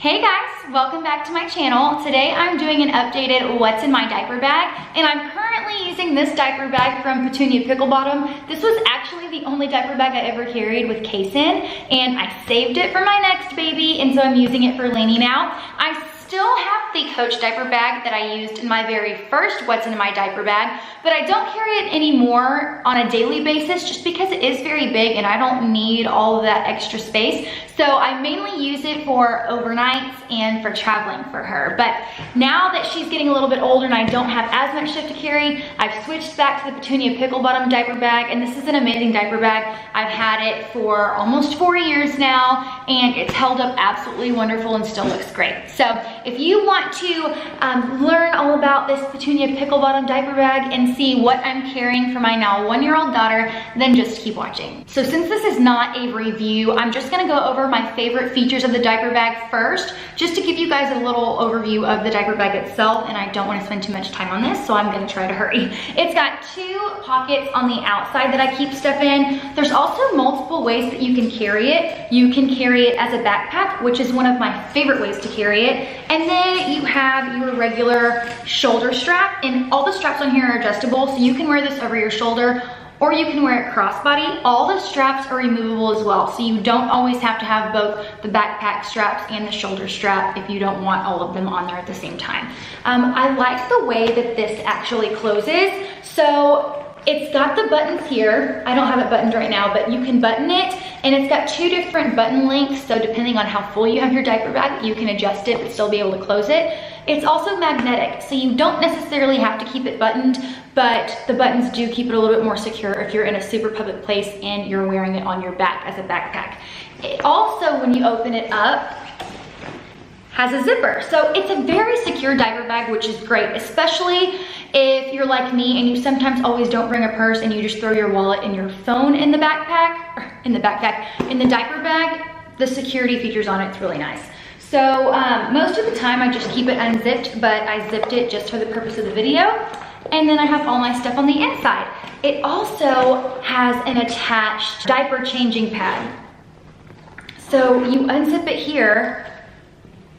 Hey guys, welcome back to my channel. Today I'm doing an updated what's in my diaper bag, and I'm currently using this diaper bag from Petunia Pickle. This was actually the only diaper bag I ever carried with case in, and I saved it for my next baby, and so I'm using it for Laney now. I still have the Coach diaper bag that I used in my very first what's in my diaper bag, but I don't carry it anymore on a daily basis just because it is very big and I don't need all of that extra space. So I mainly use it for overnights and for traveling for her. But now that she's getting a little bit older and I don't have as much stuff to carry, I've switched back to the Petunia Pickle bottom diaper bag, and this is an amazing diaper bag. I've had it for almost 4 years now, and it's held up absolutely wonderful and still looks great. So if you want to learn all about this Petunia Pickle bottom diaper bag and see what I'm carrying for my now 1-year-old daughter, then just keep watching. So since this is not a review, I'm just gonna go over my favorite features of the diaper bag first, just to give you guys a little overview of the diaper bag itself, and I don't want to spend too much time on this, so I'm gonna try to hurry. It's got 2 pockets on the outside that I keep stuff in. There's also multiple ways that you can carry it. You can carry it as a backpack, which is one of my favorite ways to carry it. And then you have your regular shoulder strap, and all the straps on here are adjustable, so you can wear this over your shoulder or you can wear it crossbody. All the straps are removable as well, so you don't always have to have both the backpack straps and the shoulder strap if you don't want all of them on there at the same time. I like the way that this actually closes. So it's got the buttons here. I don't have it buttoned right now, but you can button it, and it's got 2 different button lengths, so depending on how full you have your diaper bag, you can adjust it but still be able to close it. It's also magnetic, so you don't necessarily have to keep it buttoned, but the buttons do keep it a little bit more secure if you're in a super public place and you're wearing it on your back as a backpack. It also, when you open it up, has a zipper. So it's a very secure diaper bag, which is great, especially if you're like me and you sometimes always don't bring a purse and you just throw your wallet and your phone in the backpack, in the diaper bag. The security features on it's really nice. So most of the time I just keep it unzipped, but I zipped it just for the purpose of the video. And then I have all my stuff on the inside. It also has an attached diaper changing pad. So you unzip it here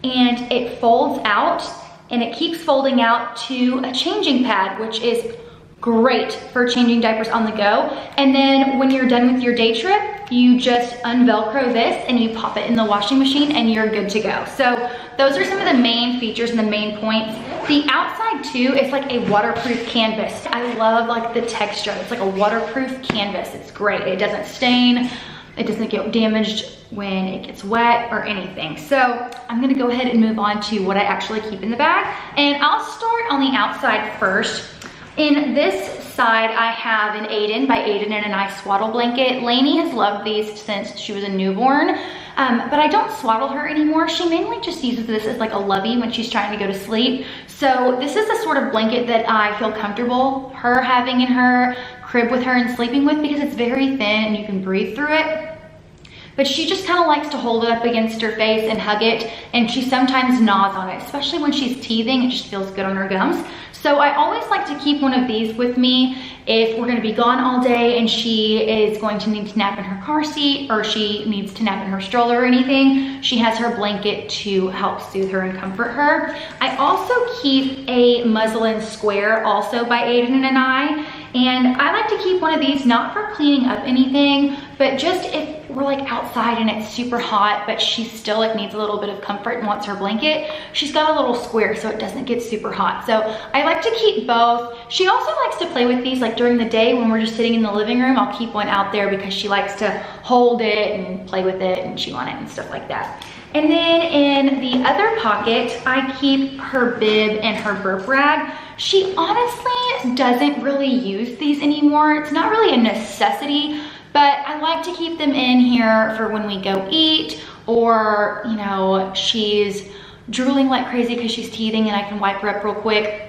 and it folds out, and it keeps folding out to a changing pad, which is great for changing diapers on the go. And then when you're done with your day trip, you just unvelcro this and you pop it in the washing machine and you're good to go. So those are some of the main features and the main points. The outside too is like a waterproof canvas. I love like the texture. It's like a waterproof canvas. It's great. It doesn't stain. It doesn't get damaged when it gets wet or anything. So I'm gonna go ahead and move on to what I actually keep in the bag. And I'll start on the outside first. In this side, I have an Aiden by Aiden and a nice swaddle blanket. Laney has loved these since she was a newborn, but I don't swaddle her anymore. She mainly just uses this as like a lovey when she's trying to go to sleep. So this is the sort of blanket that I feel comfortable her having in her crib with her and sleeping with, because it's very thin and you can breathe through it. But she just kind of likes to hold it up against her face and hug it, and she sometimes gnaws on it, especially when she's teething. It just feels good on her gums. So I always like to keep one of these with me if we're gonna be gone all day and she is going to need to nap in her car seat, or she needs to nap in her stroller or anything. She has her blanket to help soothe her and comfort her. I also keep a muslin square, also by Aiden and I. And I like to keep one of these, not for cleaning up anything, but just if we're like outside and it's super hot, but she still like needs a little bit of comfort and wants her blanket, she's got a little square so it doesn't get super hot. So I like to keep both. She also likes to play with these like during the day when we're just sitting in the living room. I'll keep one out there because she likes to hold it and play with it and chew on it and stuff like that. And then in the other pocket, I keep her bib and her burp rag. She honestly doesn't really use these anymore. It's not really a necessity, but I like to keep them in here for when we go eat, or, you know, she's drooling like crazy because she's teething and I can wipe her up real quick.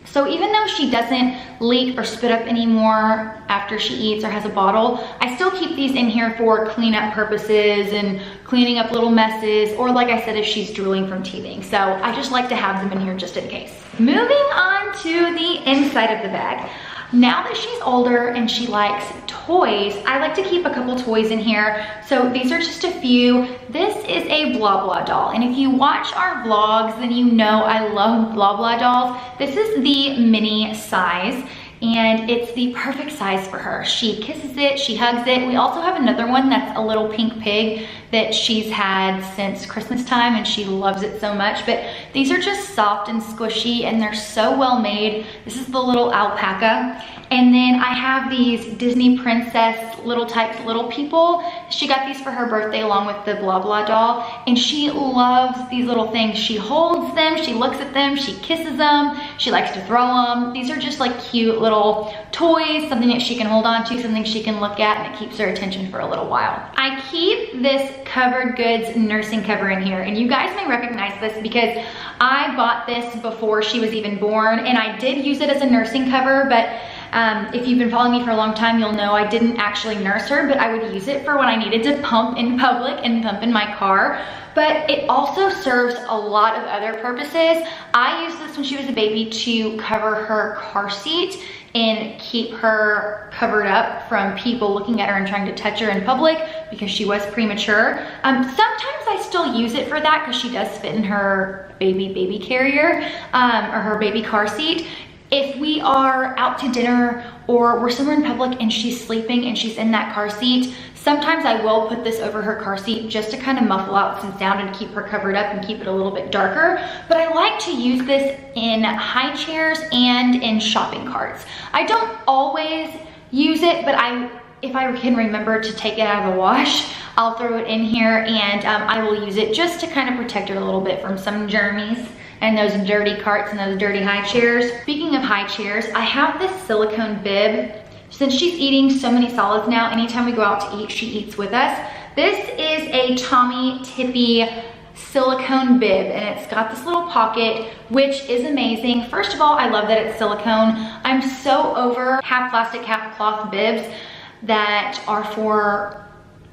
So even though she doesn't leak or spit up anymore after she eats or has a bottle, I still keep these in here for cleanup purposes and cleaning up little messes, or like I said, if she's drooling from teething. So I just like to have them in here just in case. Moving on to the inside of the bag. Now that she's older and she likes toys, I like to keep a couple toys in here. So these are just a few. This is a Blah Blah doll. And if you watch our vlogs, then you know I love Blah Blah dolls. This is the mini size. And it's the perfect size for her. She kisses it, she hugs it. We also have another one that's a little pink pig that she's had since Christmas time and she loves it so much. But these are just soft and squishy and they're so well made. This is the little alpaca. And then I have these Disney princess little types, little people. She got these for her birthday along with the Blah Blah doll. And she loves these little things. She holds them, she looks at them, she kisses them, she likes to throw them. These are just like cute little toys, something that she can hold on to, something she can look at, and it keeps her attention for a little while. I keep this Covered Goods nursing cover in here, and you guys may recognize this because I bought this before she was even born, and I did use it as a nursing cover, but if you've been following me for a long time, you'll know I didn't actually nurse her, but I would use it for when I needed to pump in public and pump in my car. But it also serves a lot of other purposes. I used this when she was a baby to cover her car seat and keep her covered up from people looking at her and trying to touch her in public because she was premature. Sometimes I still use it for that because she does fit in her baby carrier or her baby car seat. If we are out to dinner or we're somewhere in public and she's sleeping and she's in that car seat, sometimes I will put this over her car seat just to kind of muffle out some sound and keep her covered up and keep it a little bit darker. But I like to use this in high chairs and in shopping carts. I don't always use it, but if I can remember to take it out of the wash, I'll throw it in here and I will use it just to kind of protect her a little bit from some germs and those dirty carts and those dirty high chairs. Speaking of high chairs, I have this silicone bib. Since she's eating so many solids now, anytime we go out to eat, she eats with us. This is a Tommy Tippy silicone bib, and it's got this little pocket, which is amazing. First of all, I love that it's silicone. I'm so over half plastic, half cloth bibs that are for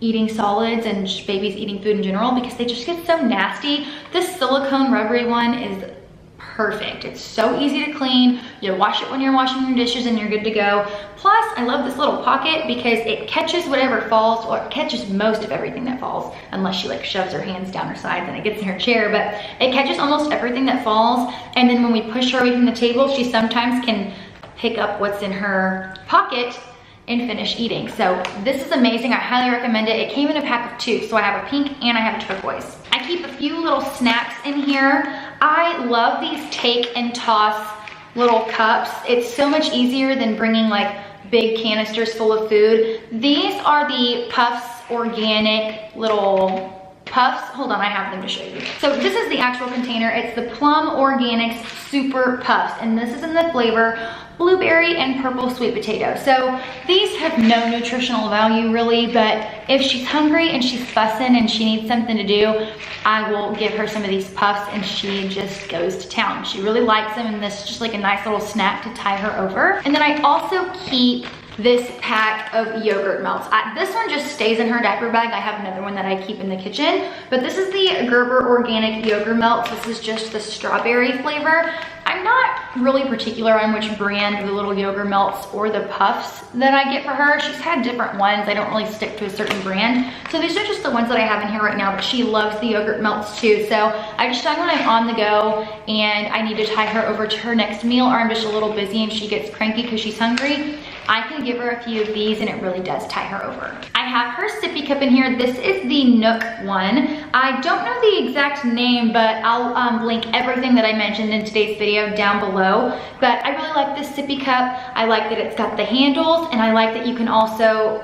eating solids and babies eating food in general because they just get so nasty. This silicone rubbery one is perfect. It's so easy to clean. You wash it when you're washing your dishes and you're good to go. Plus, I love this little pocket because it catches whatever falls, or it catches most of everything that falls, unless she like shoves her hands down her sides and it gets in her chair, but it catches almost everything that falls. And then when we push her away from the table, she sometimes can pick up what's in her pocket and finish eating. So this is amazing. I highly recommend it. It came in a pack of 2, so I have a pink and I have a turquoise. I keep a few little snacks in here. I love these take and toss little cups. It's so much easier than bringing like big canisters full of food. These are the Puffs organic little Puffs. Hold on, I have them to show you. So this is the actual container. It's the Plum Organics Super Puffs, and this is in the flavor blueberry and purple sweet potato. So these have no nutritional value really, but if she's hungry and she's fussing and she needs something to do, I will give her some of these puffs and she just goes to town. She really likes them, and this is just like a nice little snack to tie her over. And then I also keep this pack of yogurt melts. This one just stays in her diaper bag. I have another one that I keep in the kitchen, but this is the Gerber Organic Yogurt Melts. This is just the strawberry flavor. I'm not really particular on which brand of the little yogurt melts or the puffs that I get for her. She's had different ones. I don't really stick to a certain brand. So these are just the ones that I have in here right now, but she loves the yogurt melts too. So I just find when I'm on the go and I need to tie her over to her next meal, or I'm just a little busy and she gets cranky because she's hungry, I can give her a few of these and it really does tie her over. I have her sippy cup in here. This is the Nook one. I don't know the exact name, but I'll link everything that I mentioned in today's video down below. But I really like this sippy cup. I like that it's got the handles, and I like that you can also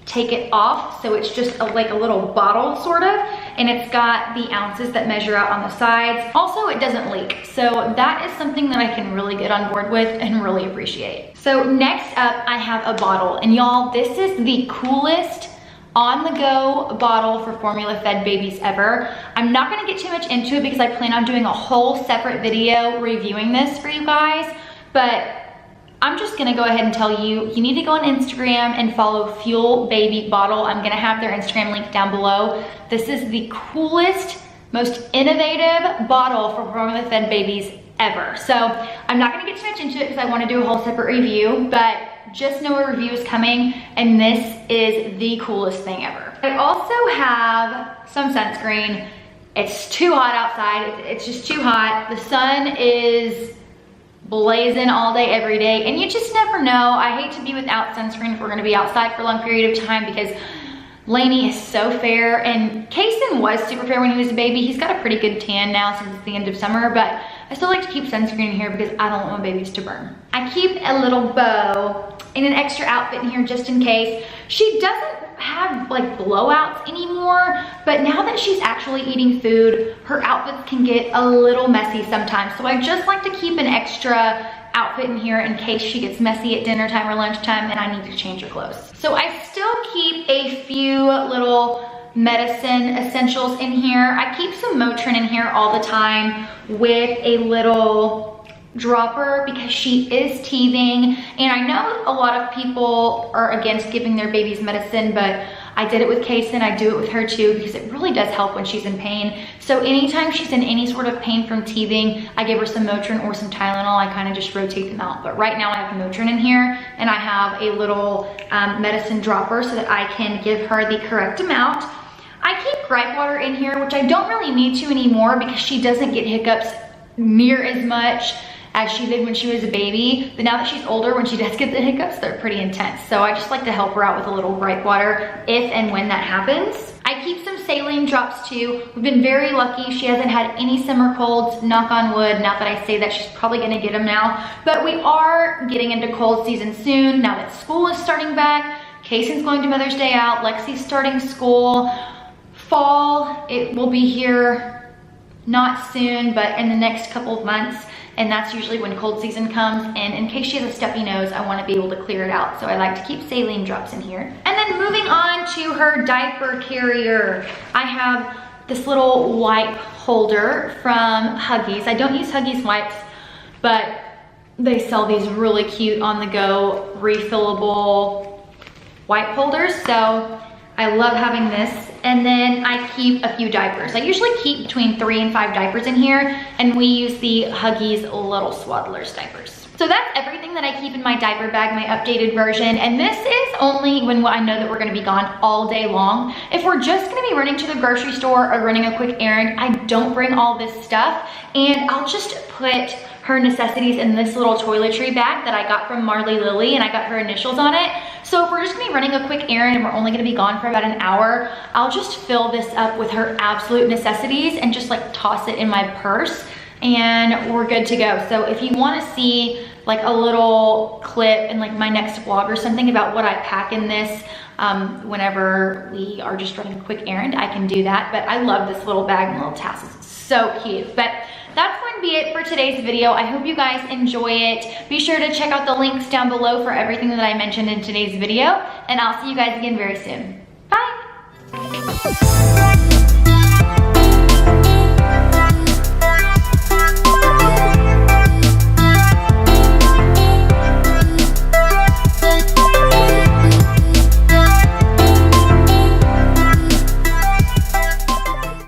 take it off, so it's just like a little bottle sort of, and it's got the ounces that measure out on the sides. Also, it doesn't leak, so that is something that I can really get on board with and really appreciate. So next up, I have a bottle, and y'all, this is the coolest on-the-go bottle for formula-fed babies ever. I'm not gonna get too much into it because I plan on doing a whole separate video reviewing this for you guys, but I'm just gonna go ahead and tell you, you need to go on Instagram and follow Fuel Baby Bottle. I'm gonna have their Instagram link down below. This is the coolest, most innovative bottle for formula-fed babies ever. So I'm not gonna get too much into it because I wanna do a whole separate review, but just know a review is coming, and this is the coolest thing ever. I also have some sunscreen. It's too hot outside. It's just too hot. The sun is blazing all day, every day, and you just never know. I hate to be without sunscreen if we're gonna be outside for a long period of time, because Laney is so fair, and Kason was super fair when he was a baby. He's got a pretty good tan now since it's the end of summer, but I still like to keep sunscreen in here because I don't want my babies to burn. I keep a little bow and an extra outfit in here just in case. She doesn't have like blowouts anymore, but now that she's actually eating food, her outfits can get a little messy sometimes. So I just like to keep an extra outfit in here in case she gets messy at dinner time or lunchtime and I need to change her clothes. So I still keep a few little medicine essentials in here. I keep some Motrin in here all the time with a little dropper because she is teething, and I know a lot of people are against giving their babies medicine, but I did it with Kason. I do it with her too because it really does help when she's in pain. So anytime she's in any sort of pain from teething, I give her some Motrin or some Tylenol. I kind of just rotate them out. But right now I have Motrin in here, and I have a little medicine dropper so that I can give her the correct amount. I keep gripe water in here, which I don't really need to anymore because she doesn't get hiccups near as much as she did when she was a baby. But now that she's older, when she does get the hiccups, they're pretty intense. So I just like to help her out with a little gripe water if and when that happens. I keep some saline drops too. We've been very lucky. She hasn't had any summer colds, knock on wood. Not that I say that, she's probably gonna get them now. But we are getting into cold season soon. Now that school is starting back, Kason's going to Mother's Day out, Lexi's starting school. Fall, it will be here not soon, but in the next couple of months. And that's usually when cold season comes. And in case she has a stuffy nose, I want to be able to clear it out. So I like to keep saline drops in here. And then moving on to her diaper carrier. I have this little wipe holder from Huggies. I don't use Huggies wipes, but they sell these really cute on the go refillable wipe holders. So I love having this. And then I keep a few diapers. I usually keep between 3 and 5 diapers in here, and we use the Huggies Little Swaddlers diapers. So that's everything that I keep in my diaper bag, my updated version. And this is only when I know that we're gonna be gone all day long. If we're just gonna be running to the grocery store or running a quick errand, I don't bring all this stuff, and I'll just put her necessities in this little toiletry bag that I got from Marley Lily, and I got her initials on it. So if we're just gonna be running a quick errand and we're only gonna be gone for about an hour, I'll just fill this up with her absolute necessities and just like toss it in my purse, and we're good to go. So if you wanna see like a little clip in like my next vlog or something about what I pack in this whenever we are just running a quick errand, I can do that. But I love this little bag and little tassels, it's so cute. But that's going to be it for today's video. I hope you guys enjoy it. Be sure to check out the links down below for everything that I mentioned in today's video, and I'll see you guys again very soon. Bye.